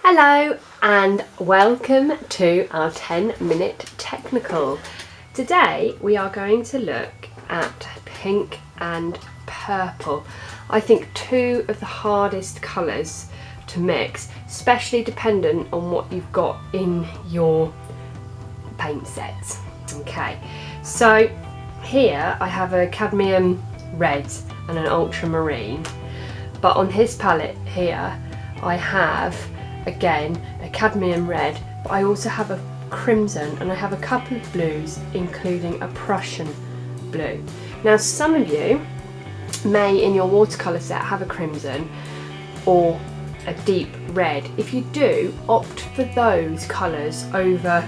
Hello and welcome to our 10-minute technical. Today we are going to look at pink and purple. I think two of the hardest colours to mix, especially dependent on what you've got in your paint sets. Okay, so here I have a cadmium red and an ultramarine, but on his palette here I have again a cadmium red, but I also have a crimson and I have a couple of blues, including a Prussian blue. Now some of you may in your watercolour set have a crimson or a deep red. If you do, opt for those colours over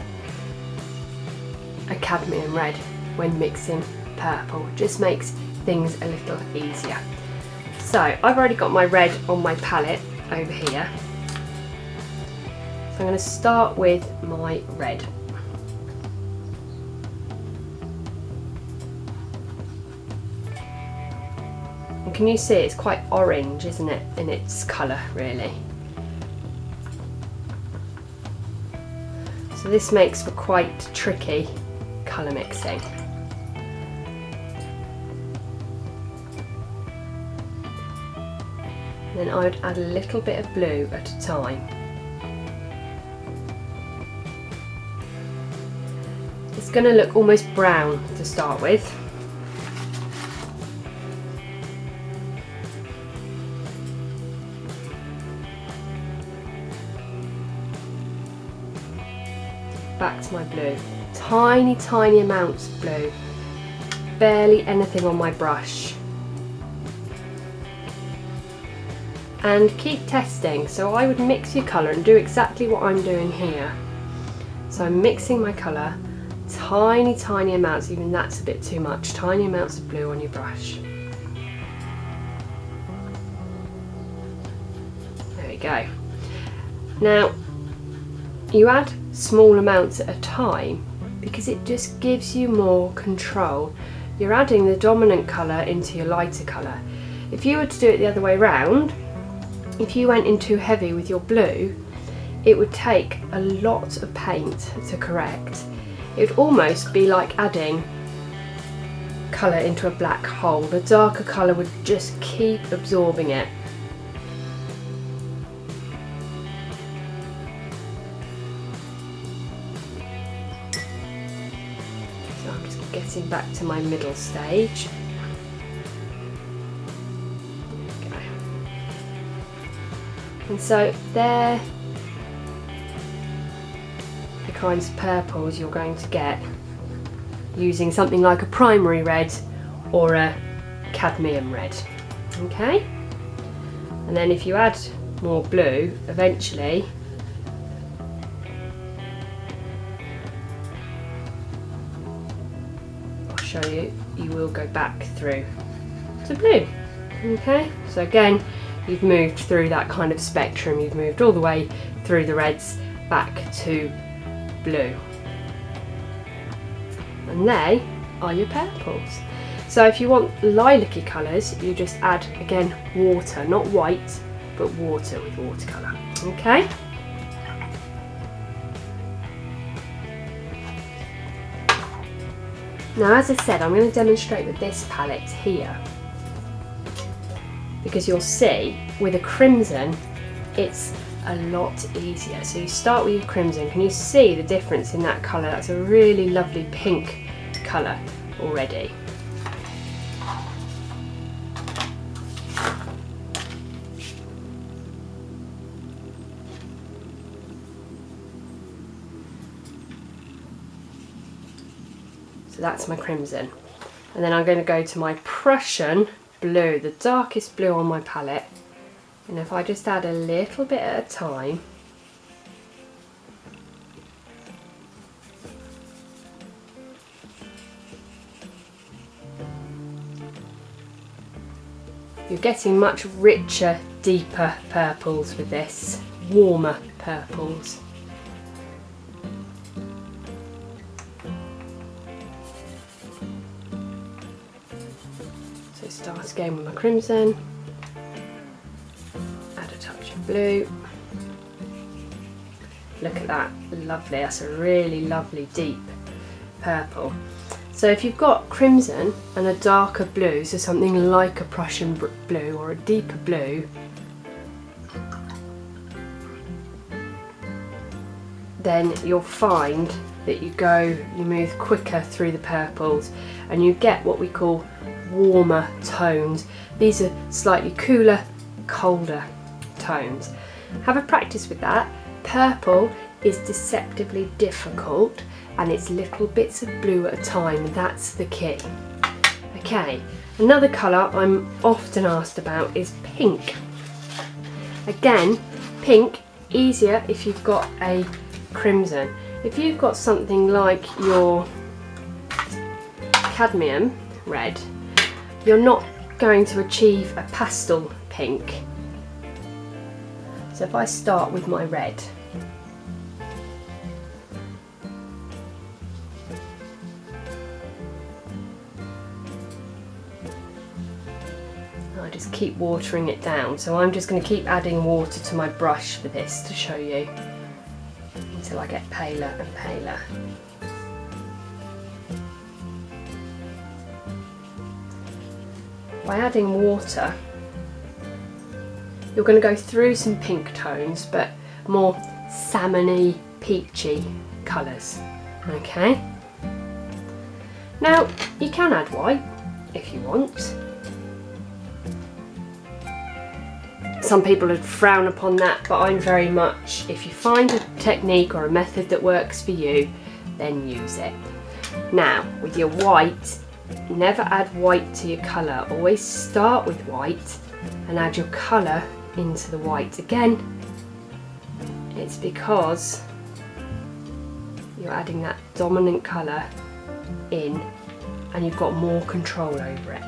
a cadmium red when mixing purple. It just makes things a little easier. So I've already got my red on my palette over here. So I'm going to start with my red. And can you see it's quite orange, isn't it, in its colour really? So this makes for quite tricky colour mixing. And then I would add a little bit of blue at a time. It's going to look almost brown to start with. Back to my blue. Tiny amounts of blue. Barely anything on my brush. And keep testing. So I would mix your colour and do exactly what I'm doing here. So I'm mixing my colour. Tiny amounts, even that's a bit too much, tiny amounts of blue on your brush. There we go. Now you add small amounts at a time because it just gives you more control. You're adding the dominant colour into your lighter colour. If you were to do it the other way round, if you went in too heavy with your blue, it would take a lot of paint to correct. It would almost be like adding colour into a black hole. The darker colour would just keep absorbing it. So I'm just getting back to my middle stage. There we go. And so there kinds of purples you're going to get using something like a primary red or a cadmium red. Okay, and then if you add more blue, eventually I'll show you, you will go back through to blue. Okay, so again you've moved through that kind of spectrum, you've moved all the way through the reds back to blue, and they are your purples. So if you want lilac-y colours, you just add again water, not white but water with watercolour. Okay, now as I said, I'm going to demonstrate with this palette here because you'll see with a crimson it's a lot easier. So you start with your crimson. Can you see the difference in that colour? That's a really lovely pink colour already. So that's my crimson. And then I'm going to go to my Prussian blue, the darkest blue on my palette. And if I just add a little bit at a time, you're getting much richer, deeper purples with this, warmer purples. So start again with my crimson, add a touch of blue, Look at that, lovely. That's a really lovely deep purple. So if you've got crimson and a darker blue, so something like a Prussian blue or a deeper blue, then you'll find that you move quicker through the purples and you get what we call warmer tones. These are slightly cooler, colder tones. Have a practice with that. Purple is deceptively difficult and it's little bits of blue at a time, and that's the key. Okay, another colour I'm often asked about is pink. Again, pink, easier if you've got a crimson. If you've got something like your cadmium red, you're not going to achieve a pastel pink. So if I start with my red, I just keep watering it down. So I'm just going to keep adding water to my brush for this to show you until I get paler and paler. By adding water, you're going to go through some pink tones, but more salmony, peachy colours. Okay. Now you can add white if you want. Some people would frown upon that, but I'm very much, if you find a technique or a method that works for you, then use it. Now, with your white, never add white to your colour. Always start with white and add your colour into the white. Again, it's because you're adding that dominant colour in and you've got more control over it.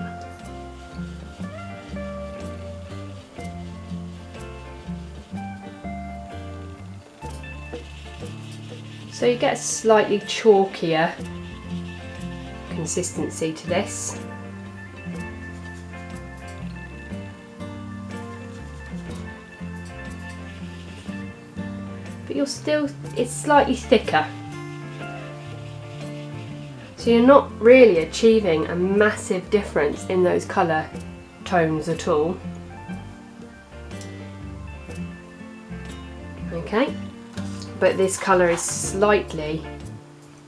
So you get a slightly chalkier consistency to this. But it's slightly thicker. So you're not really achieving a massive difference in those colour tones at all. Okay. But this colour is slightly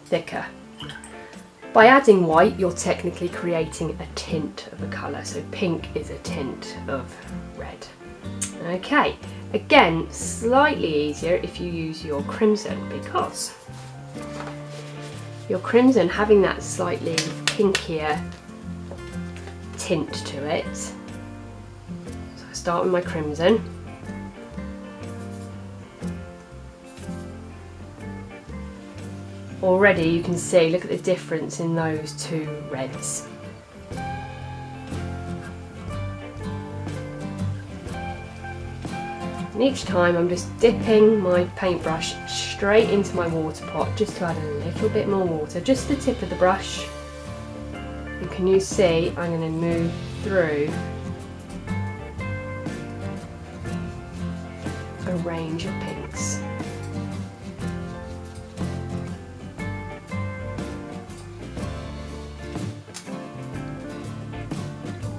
thicker. By adding white, you're technically creating a tint of a colour, so pink is a tint of red. Okay, again, slightly easier if you use your crimson, because your crimson having that slightly pinkier tint to it. So I start with my crimson. Already you can see, look at the difference in those two reds. And each time I'm just dipping my paintbrush straight into my water pot just to add a little bit more water, just the tip of the brush. And can you see I'm going to move through a range of pinks.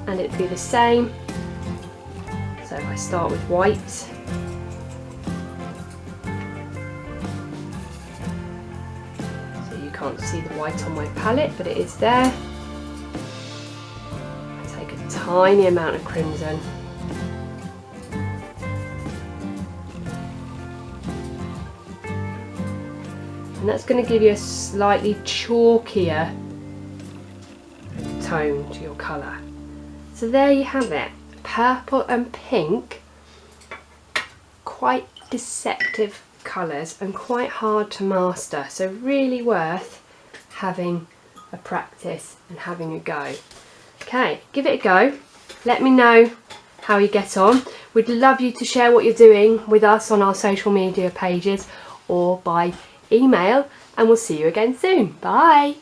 And it'd be the same. So if I start with white, so you can't see the white on my palette, but it is there. I take a tiny amount of crimson. And that's going to give you a slightly chalkier tone to your colour. So there you have it, purple and pink, quite deceptive colours and quite hard to master, so really worth having a practice and having a go. Okay, give it a go, let me know how you get on. We'd love you to share what you're doing with us on our social media pages or by email, and we'll see you again soon. Bye!